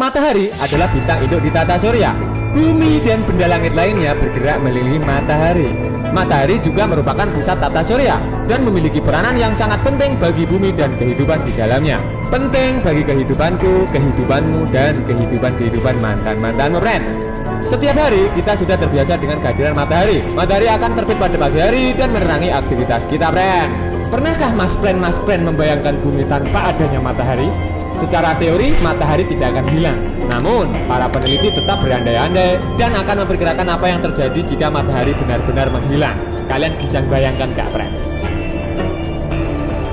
Matahari adalah bintang induk di tata surya. Bumi dan benda langit lainnya bergerak mengelilingi matahari. Matahari juga merupakan pusat tata surya dan memiliki peranan yang sangat penting bagi bumi dan kehidupan di dalamnya. Penting bagi kehidupanku, kehidupanmu, dan kehidupan mantan-mantanmu, friend. Setiap hari kita sudah terbiasa dengan kehadiran matahari. Matahari akan terbit pada pagi hari dan menerangi aktivitas kita, friend. Pernahkah mas friend membayangkan bumi tanpa adanya matahari? Secara teori, matahari tidak akan hilang. Namun, para peneliti tetap berandai-andai dan akan memperkirakan apa yang terjadi jika matahari benar-benar menghilang. Kalian bisa bayangkan gak, friend?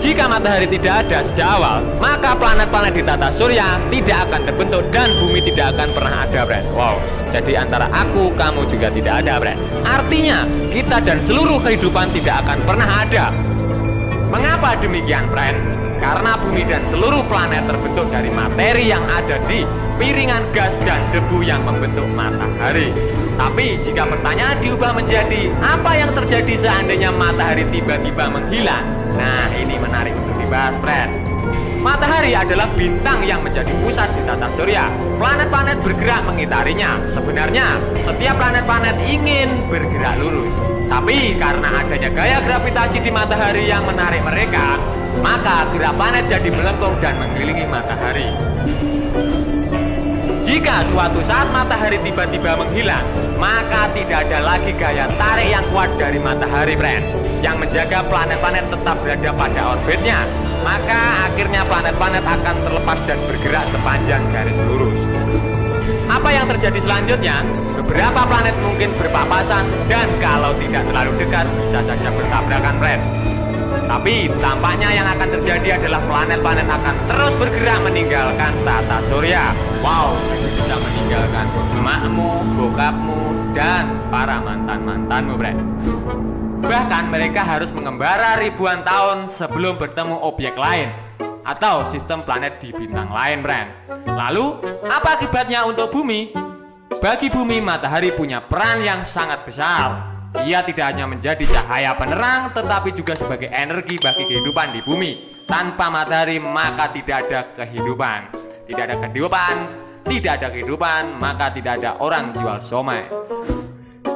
Jika matahari tidak ada sejak awal, maka planet-planet di tata surya tidak akan terbentuk dan bumi tidak akan pernah ada, friend. Wow, jadi antara aku, kamu juga tidak ada, friend. Artinya, kita dan seluruh kehidupan tidak akan pernah ada. Mengapa demikian, friend? Karena bumi dan seluruh planet terbentuk dari materi yang ada di piringan gas dan debu yang membentuk matahari. Tapi jika pertanyaan diubah menjadi apa yang terjadi seandainya matahari tiba-tiba menghilang? Nah, ini menarik untuk dibahas, friend. Matahari adalah bintang yang menjadi pusat di tata surya. Planet-planet bergerak mengitarinya. Sebenarnya, setiap planet-planet ingin bergerak lurus. Tapi karena adanya gaya gravitasi di matahari yang menarik mereka, maka gerak planet jadi melengkung dan mengelilingi matahari. Jika suatu saat matahari tiba-tiba menghilang, maka tidak ada lagi gaya tarik yang kuat dari matahari, friend, yang menjaga planet-planet tetap berada pada orbitnya. Maka akhirnya planet-planet akan terlepas dan bergerak sepanjang garis lurus. Apa yang terjadi selanjutnya? Beberapa planet mungkin berpapasan dan kalau tidak terlalu dekat bisa saja bertabrakan, friend. Tapi tampaknya yang akan terjadi adalah planet-planet akan terus bergerak meninggalkan tata surya. Wow, bisa meninggalkan emakmu, bokapmu, dan para mantan-mantanmu, friend. Bahkan mereka harus mengembara ribuan tahun sebelum bertemu objek lain atau sistem planet di bintang lain, friend. Lalu, apa akibatnya untuk bumi? Bagi bumi, matahari punya peran yang sangat besar. Ia tidak hanya menjadi cahaya penerang, tetapi juga sebagai energi bagi kehidupan di bumi. Tanpa matahari, maka tidak ada kehidupan. Tidak ada kehidupan, tidak ada kehidupan, maka tidak ada orang jual somai.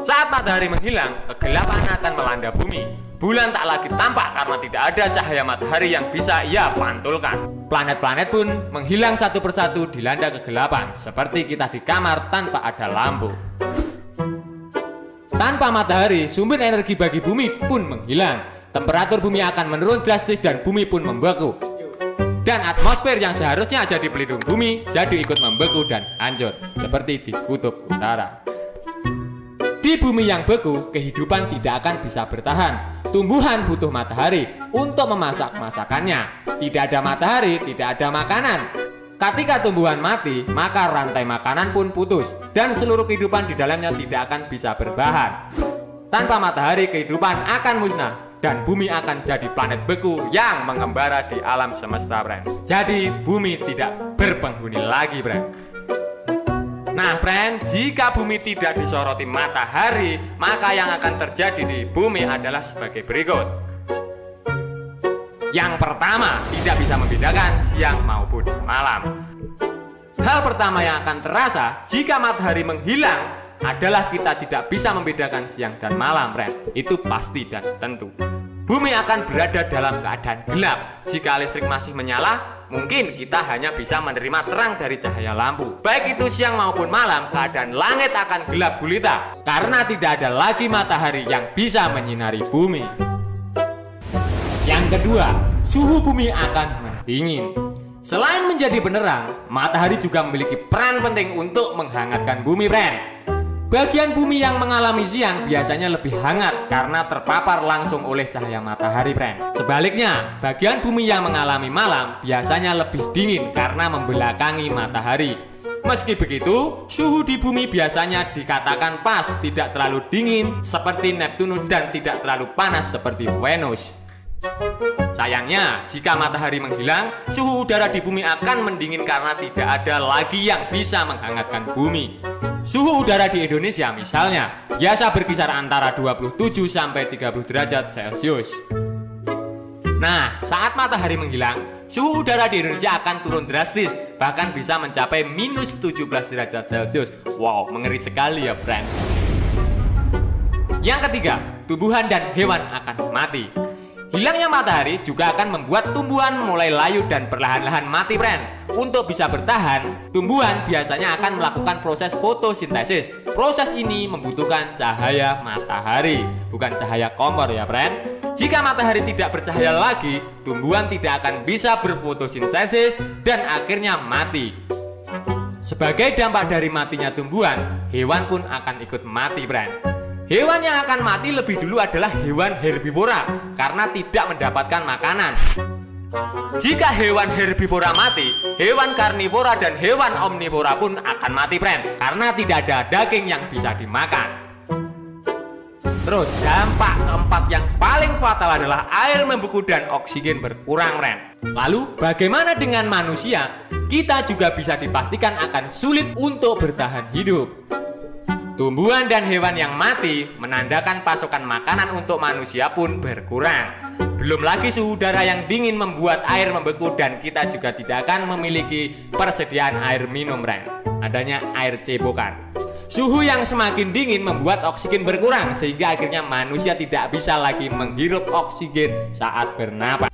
Saat matahari menghilang, kegelapan akan melanda bumi. Bulan tak lagi tampak karena tidak ada cahaya matahari yang bisa ia pantulkan. Planet-planet pun menghilang satu persatu dilanda kegelapan, seperti kita di kamar tanpa ada lampu. Tanpa matahari, sumber energi bagi bumi pun menghilang. Temperatur bumi akan menurun drastis dan bumi pun membeku. Dan atmosfer yang seharusnya jadi pelindung bumi jadi ikut membeku dan hancur, seperti di kutub utara. Di bumi yang beku, kehidupan tidak akan bisa bertahan. Tumbuhan butuh matahari untuk memasak masakannya. Tidak ada matahari, tidak ada makanan. Ketika tumbuhan mati, maka rantai makanan pun putus dan seluruh kehidupan di dalamnya tidak akan bisa berbahan. Tanpa matahari, kehidupan akan musnah dan bumi akan jadi planet beku yang mengembara di alam semesta, friend. Jadi bumi tidak berpenghuni lagi, friend. Nah, friend, jika bumi tidak disoroti matahari, maka yang akan terjadi di bumi adalah sebagai berikut. Yang pertama, tidak bisa membedakan siang maupun malam. Hal pertama yang akan terasa jika matahari menghilang adalah kita tidak bisa membedakan siang dan malam, friend. Itu pasti dan tentu. Bumi akan berada dalam keadaan gelap. Jika listrik masih menyala, mungkin kita hanya bisa menerima terang dari cahaya lampu. Baik itu siang maupun malam, keadaan langit akan gelap gulita karena tidak ada lagi matahari yang bisa menyinari bumi. Yang kedua, suhu bumi akan mendingin. Selain menjadi penerang, matahari juga memiliki peran penting untuk menghangatkan bumi, friend. Bagian bumi yang mengalami siang biasanya lebih hangat karena terpapar langsung oleh cahaya matahari, friend. Sebaliknya, bagian bumi yang mengalami malam biasanya lebih dingin karena membelakangi matahari. Meski begitu, suhu di bumi biasanya dikatakan pas, tidak terlalu dingin seperti Neptunus dan tidak terlalu panas seperti Venus. Sayangnya, jika matahari menghilang, suhu udara di bumi akan mendingin karena tidak ada lagi yang bisa menghangatkan bumi. Suhu udara di Indonesia misalnya biasa berkisar antara 27 sampai 30 derajat Celcius. Nah, saat matahari menghilang, suhu udara di Indonesia akan turun drastis, bahkan bisa mencapai minus 17 derajat Celcius. Wow, mengeri sekali ya, friend. Yang ketiga, tumbuhan dan hewan akan mati. Hilangnya matahari juga akan membuat tumbuhan mulai layu dan perlahan-lahan mati, friend. Untuk bisa bertahan, tumbuhan biasanya akan melakukan proses fotosintesis. Proses ini membutuhkan cahaya matahari, bukan cahaya kompor ya, friend. Jika matahari tidak bercahaya lagi, tumbuhan tidak akan bisa berfotosintesis dan akhirnya mati. Sebagai dampak dari matinya tumbuhan, hewan pun akan ikut mati, friend. Hewan yang akan mati lebih dulu adalah hewan herbivora karena tidak mendapatkan makanan. Jika hewan herbivora mati, hewan karnivora dan hewan omnivora pun akan mati, friend, karena tidak ada daging yang bisa dimakan. Terus dampak keempat yang paling fatal adalah air membeku dan oksigen berkurang, friend. Lalu bagaimana dengan manusia? Kita juga bisa dipastikan akan sulit untuk bertahan hidup. Tumbuhan dan hewan yang mati menandakan pasokan makanan untuk manusia pun berkurang. Belum lagi suhu udara yang dingin membuat air membeku dan kita juga tidak akan memiliki persediaan air minum, friend. Adanya air cebokan. Suhu yang semakin dingin membuat oksigen berkurang sehingga akhirnya manusia tidak bisa lagi menghirup oksigen saat bernapas.